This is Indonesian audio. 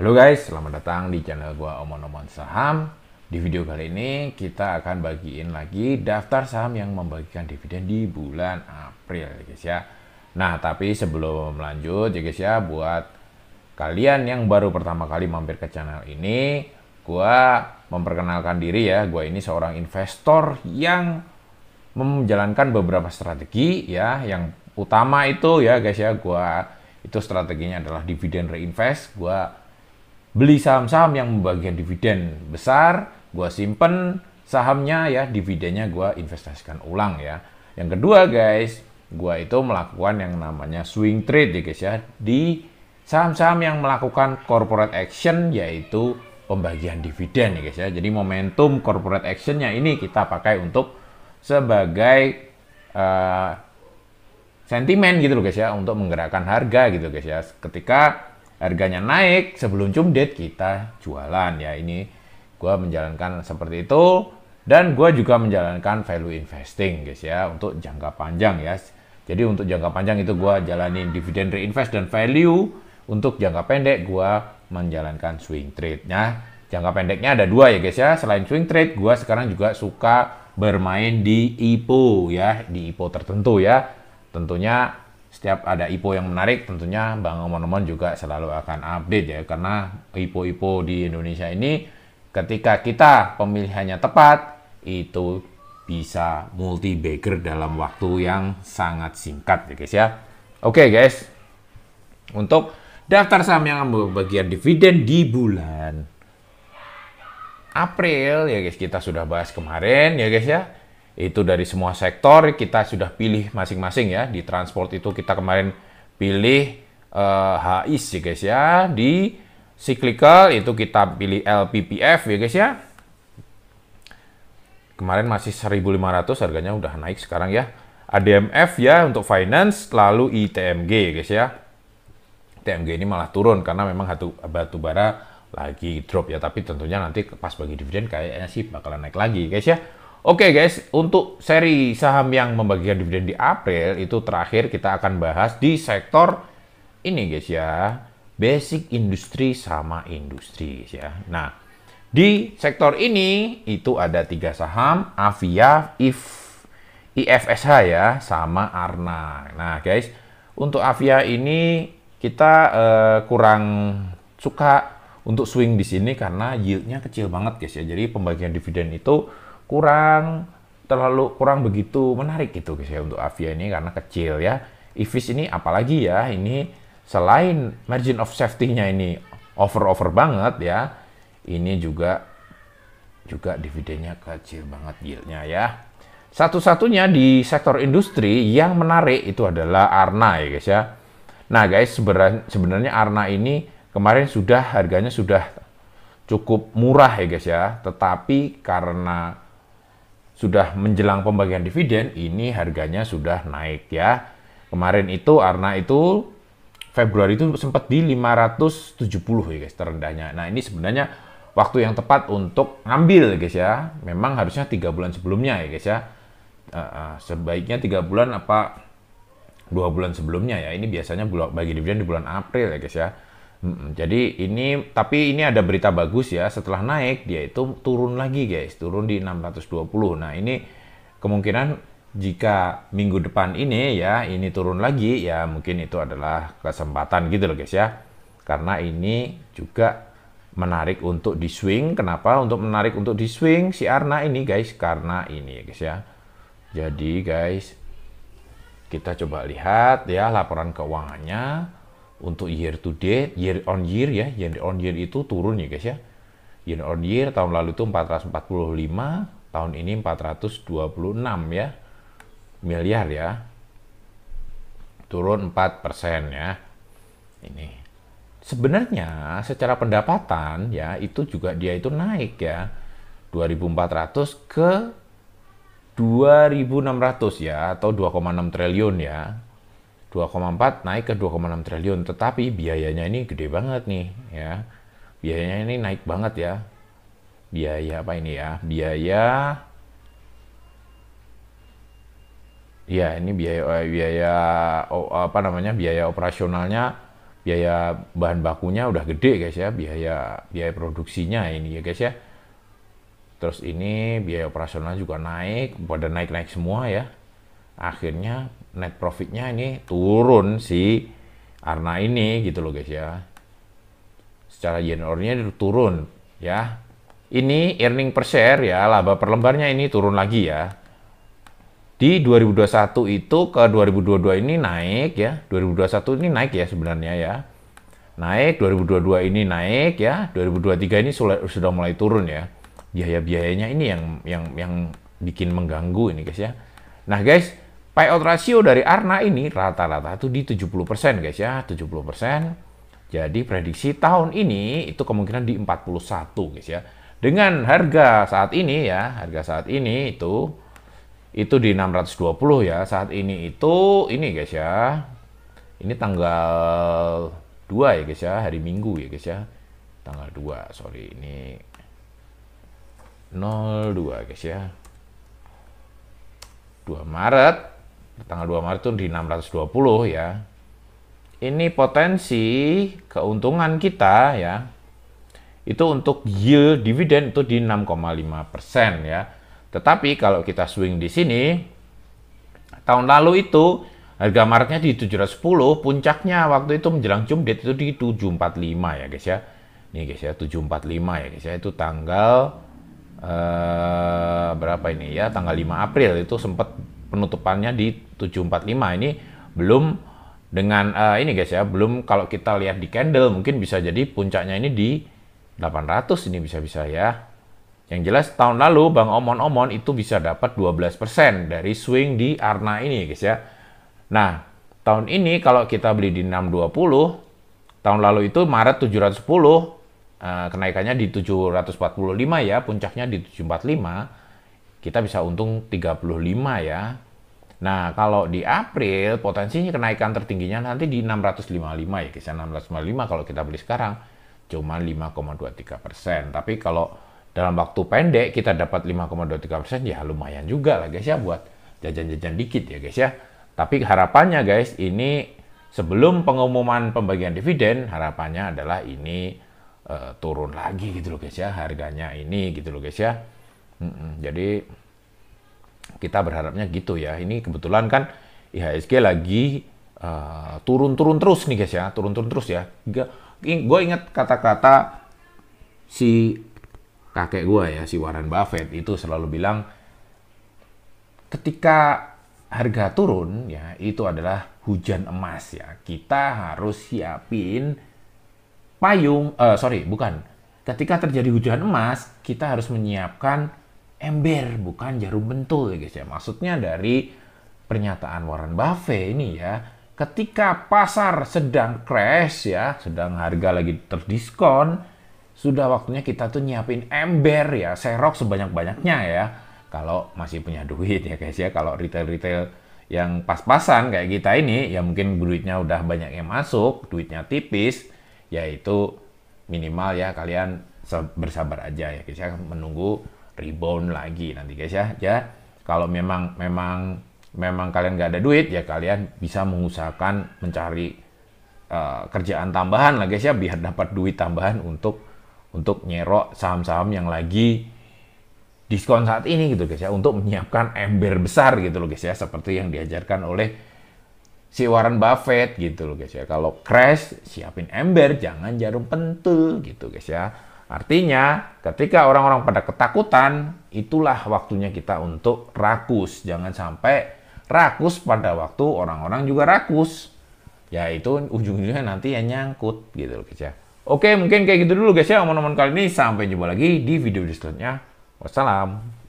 Halo guys, selamat datang di channel gua Omon-Omon Saham. Di video kali ini kita akan bagiin lagi daftar saham yang membagikan dividen di bulan April ya guys ya. Nah, tapi sebelum lanjut ya guys ya, buat kalian yang baru pertama kali mampir ke channel ini, gua memperkenalkan diri ya. Gua ini seorang investor yang menjalankan beberapa strategi ya. Yang utama itu ya guys ya, gua itu strateginya adalah dividen reinvest. Gua beli saham-saham yang membagikan dividen besar, gua simpen sahamnya ya, dividennya gua investasikan ulang ya. Yang kedua guys, gua itu melakukan yang namanya swing trade ya guys ya, di saham-saham yang melakukan corporate action, yaitu pembagian dividen ya guys ya. Jadi momentum corporate actionnya ini kita pakai untuk sebagai sentimen gitu loh guys ya, untuk menggerakkan harga gitu guys ya. Ketika harganya naik sebelum cumdet kita jualan ya. Ini gue menjalankan seperti itu, dan gue juga menjalankan value investing guys ya, untuk jangka panjang ya. Jadi untuk jangka panjang itu gue jalanin dividen reinvest dan value. Untuk jangka pendek gue menjalankan swing trade. Nah, jangka pendeknya ada dua ya guys ya. Selain swing trade, gue sekarang juga suka bermain di IPO ya, di IPO tertentu ya. Tentunya setiap ada IPO yang menarik, tentunya Bang Omon-Omon juga selalu akan update ya. Karena IPO-IPO di Indonesia ini, ketika kita pemilihannya tepat, itu bisa multi bagger dalam waktu yang sangat singkat ya guys ya. Oke guys, untuk daftar saham yang bagian dividen di bulan April ya guys, kita sudah bahas kemarin ya guys ya. Itu dari semua sektor kita sudah pilih masing-masing ya. Di transport itu kita kemarin pilih HIS ya guys ya. Di cyclical itu kita pilih LPPF ya guys ya. Kemarin masih 1.500, harganya udah naik sekarang ya. ADMF ya untuk finance, lalu ITMG ya guys ya. ITMG ini malah turun karena memang batu bara lagi drop ya. Tapi tentunya nanti pas bagi dividen kayaknya sih bakalan naik lagi guys ya. Oke guys, untuk seri saham yang membagikan dividen di April itu terakhir kita akan bahas di sektor ini guys ya, basic industri sama industri guys ya. Nah, di sektor ini itu ada 3 saham, Avia, IFSH ya, sama Arna. Nah guys, untuk Avia ini kita kurang suka untuk swing di sini karena yieldnya kecil banget guys ya. Jadi pembagian dividen itu kurang begitu menarik gitu guys ya untuk Avia ini, karena kecil ya. IFIS ini apalagi ya, ini selain margin of safety-nya ini over banget ya, ini juga dividennya kecil banget yieldnya ya. Satu-satunya di sektor industri yang menarik itu adalah Arna ya guys ya. Nah guys, sebenarnya Arna ini kemarin harganya sudah cukup murah ya guys ya, tetapi karena sudah menjelang pembagian dividen, ini harganya sudah naik ya. Kemarin itu Arna itu Februari itu sempat di 570 ya guys, terendahnya. Nah ini sebenarnya waktu yang tepat untuk ngambil ya guys ya. Memang harusnya 3 bulan sebelumnya ya guys ya. Sebaiknya 3 bulan apa 2 bulan sebelumnya ya. Ini biasanya bagi dividen di bulan April ya guys ya. Jadi tapi ini ada berita bagus ya, setelah naik dia itu turun lagi guys, turun di 620. Nah ini kemungkinan jika minggu depan ini ya, ini turun lagi ya, mungkin itu adalah kesempatan gitu loh guys ya. Karena ini juga menarik untuk di swing. Kenapa untuk menarik untuk di swing si Arna ini guys? Karena ini ya guys ya. Jadi guys, kita coba lihat ya laporan keuangannya. Untuk year to date, year on year ya, year on year itu turun ya guys ya. Year on year tahun lalu itu 445, tahun ini 426 ya miliar ya. Turun 4% ya. Ini. Sebenarnya secara pendapatan ya itu juga dia itu naik ya. 2.400 ke 2.600 ya, atau 2,6 triliun ya. 2,4 naik ke 2,6 triliun, tetapi biayanya ini gede banget nih ya. Biayanya ini naik banget ya. Biaya apa ini ya? Biaya ya ini biaya apa namanya? Biaya operasionalnya biaya bahan bakunya udah gede guys ya, biaya produksinya ini ya guys ya. Terus ini biaya operasional juga naik, pada naik semua ya. Akhirnya net profitnya ini turun si Arna ini gitu loh guys ya. Secara year-on-year itu turun ya. Ini earning per share ya, laba per lembarnya ini turun lagi ya. Di 2021 itu ke 2022 ini naik ya. 2021 ini naik ya sebenarnya ya. Naik, 2022 ini naik ya. 2023 ini sudah mulai turun ya. Biaya-biayanya ini yang bikin mengganggu ini guys ya. Nah guys, payout ratio dari Arna ini rata-rata itu di 70% guys ya, 70%. Jadi prediksi tahun ini itu kemungkinan di 41 guys ya. Dengan harga saat ini ya, harga saat ini itu di 620 ya. Saat ini itu ini guys ya. Ini tanggal 2 ya guys ya, hari Minggu ya guys ya. Tanggal 2, sorry ini 02 guys ya. 2 Maret, tanggal 2 Maret itu di 620 ya. Ini potensi keuntungan kita ya. Itu untuk yield dividen itu di 6,5% ya. Tetapi kalau kita swing di sini, tahun lalu itu harga Maretnya di 710, puncaknya waktu itu menjelang Jum Date itu di 745 ya guys ya. Nih guys ya, 745 ya guys ya, itu tanggal berapa ini ya, tanggal 5 April itu sempat penutupannya di 745. Ini belum dengan ini guys ya, belum kalau kita lihat di candle mungkin bisa jadi puncaknya ini di 800 ini bisa-bisa ya. Yang jelas tahun lalu Bang Omon itu bisa dapat 12% dari swing di Arna ini guys ya. Nah, tahun ini kalau kita beli di 620, tahun lalu itu Maret 710, kenaikannya di 745 ya, puncaknya di 745, kita bisa untung 35 ya. Nah, kalau di April, potensinya kenaikan tertingginya nanti di 655 ya, kisah 655 kalau kita beli sekarang, cuma 5,23%. Tapi kalau dalam waktu pendek kita dapat 5,23%, ya lumayan juga lah guys ya, buat jajan-jajan dikit ya guys ya. Tapi harapannya guys, ini sebelum pengumuman pembagian dividen, harapannya adalah ini turun lagi gitu loh guys ya, harganya ini gitu loh guys ya. Jadi kita berharapnya gitu ya. Ini kebetulan kan IHSG lagi turun-turun terus nih guys ya, turun-turun terus ya. Gue ingat kata-kata si kakek gue ya, si Warren Buffett itu selalu bilang ketika harga turun ya, itu adalah hujan emas ya. Kita harus siapin payung, ketika terjadi hujan emas, kita harus menyiapkan ember, bukan jarum pentul ya guys ya. Maksudnya dari pernyataan Warren Buffett ini ya, ketika pasar sedang crash ya, sedang harga lagi terdiskon, sudah waktunya kita tuh nyiapin ember ya, serok sebanyak-banyaknya ya. Kalau masih punya duit ya guys ya, kalau retail-retail yang pas-pasan kayak kita ini, ya mungkin duitnya udah banyak yang masuk, duitnya tipis, yaitu minimal ya kalian bersabar aja ya guys ya, menunggu rebound lagi nanti guys ya. Ya kalau memang kalian nggak ada duit ya, kalian bisa mengusahakan mencari kerjaan tambahan lah guys ya, biar dapat duit tambahan untuk nyerok saham-saham yang lagi diskon saat ini gitu guys ya, untuk menyiapkan ember besar gitu loh guys ya, seperti yang diajarkan oleh si Warren Buffett gitu loh guys ya. Kalau crash, siapin ember, jangan jarum pentul gitu guys ya. Artinya, ketika orang-orang pada ketakutan, itulah waktunya kita untuk rakus. Jangan sampai rakus pada waktu orang-orang juga rakus. Ya itu ujung-ujungnya nanti yang nyangkut gitu loh guys ya. Oke, mungkin kayak gitu dulu guys ya omongan kali ini. Sampai jumpa lagi di video selanjutnya. Wassalam.